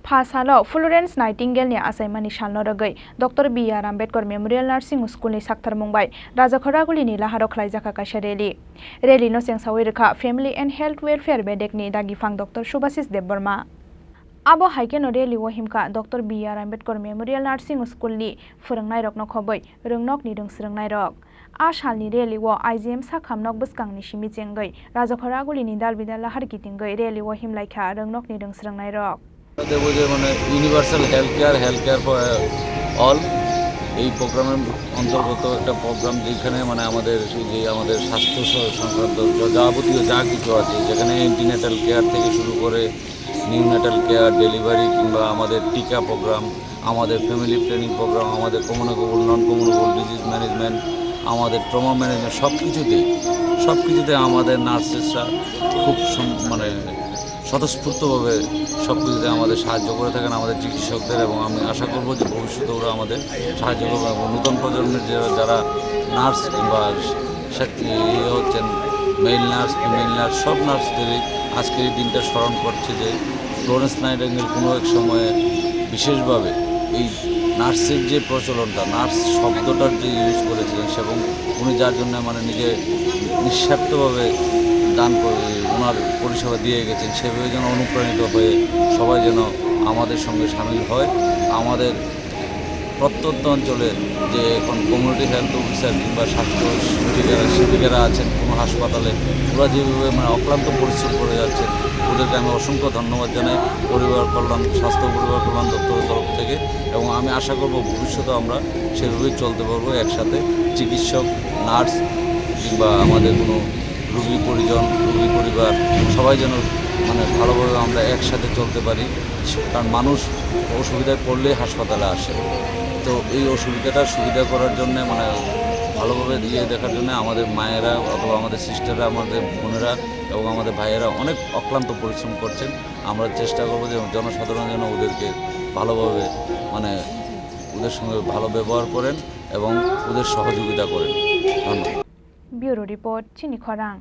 Phasalo Florence Nightingale ni Achaimani Salno Rugwi Dr. B.R. Ambedkar Memorial Nursing School ni Sakthar Mumbai Raja Khoraguli ni Laharo Khlaikha kaisa rally no sengsawi rekha Family and Health Welfare Bedek ni dagifang Dr. Subhasis Debbarma Abo haikeno rally o himka Dr. B.R. Ambedkar Memorial Nursing School ni forongnai rok no khoboi rongnok ni rungsrungnai rok A salni rally o IGM sakhamnok bwskang ni simi chengai Raja Khoraguli ni dalbidal lahar kitingai rally o himlaikha rongnok ni rungsrungnai rok universal health care for all এই প্রোগ্রামের অন্তর্গত একটা programme যেখানে আমাদের স্বাস্থ্য সংক্রান্ত যাবতীয় যা কিছু আছে যেখানে অ্যান্টিনেটাল কেয়ার থেকে শুরু করে নিউনেটাল কেয়ার ডেলিভারি কিংবা আমাদের টিকা প্রোগ্রাম আমাদের ফ্যামিলি প্ল্যানিং প্রোগ্রাম আমাদের communicable non communicable disease management আমাদের ট্রমা ম্যানেজমেন্ট সব কিছুতে আমাদের নার্সেসরা খুব স্বতঃস্ফূর্তভাবে সব কিছুতে আমাদের সাহায্য করে থাকেন আমাদের চিকিৎসকদের এবং আমি আশা করব যে ভবিষ্যতে ওরা আমাদের সাহায্য করবে এবং নতুন প্রজন্মের যারা নার্স কিংবা হচ্ছেন মেল নার্স ফিমেল নার্স সব নার্সদেরই আজকের এই দিনটা স্মরণ করছে যে ফ্লোরেন্স নাইটিঙ্গেল কোনো এক সময়ে বিশেষভাবে এই নার্সের যে প্রচলনটা নার্স শব্দটার যে ইউজ করেছিলেন এবং উনি যার জন্য নিজে নিঃস্বার্থভাবে দান করে ওনার পরিষেবা দিয়ে গেছেন সেভাবে যেন অনুপ্রাণিত হয়ে সবাই যেন আমাদের সঙ্গে সামিল হয় আমাদের প্রত্যন্ত অঞ্চলে যে এখন কমিউনিটি হেলথ অফিসার কিংবা স্বাস্থ্য সেবিকারা আছেন কোনো হাসপাতালে ওরা যেভাবে অক্লান্ত পরিশ্রম করে যাচ্ছেন ওদেরকে আমি অসংখ্য ধন্যবাদ জানাই স্বাস্থ্য পরিবার কল্যাণ দপ্তরের তরফ থেকে এবং আমি আশা করব ভবিষ্যতে আমরা সেভাবেই চলতে পারবো একসাথে চিকিৎসক নার্স কিংবা আমাদের কোনো রুগী পরিবার সবাই যেন ভালোভাবে আমরা একসাথে চলতে পারি কারণ মানুষ অসুবিধায় পড়লেই হাসপাতালে আসে তো এই সুবিধা করার জন্য ভালোভাবে দিয়ে দেখার জন্য আমাদের মায়েরা অথবা আমাদের সিস্টাররা আমাদের বোনেরা এবং আমাদের ভাইয়েরা অনেক অক্লান্ত পরিশ্রম করছেন আমরা চেষ্টা করবো যে জনসাধারণ যেন ওদেরকে ভালোভাবে ওদের সঙ্গে ভালো ব্যবহার করেন এবং ওদের সহযোগিতা করেন ধন্যবাদ ব্যুরো রিপোর্ট চিনি খরাং।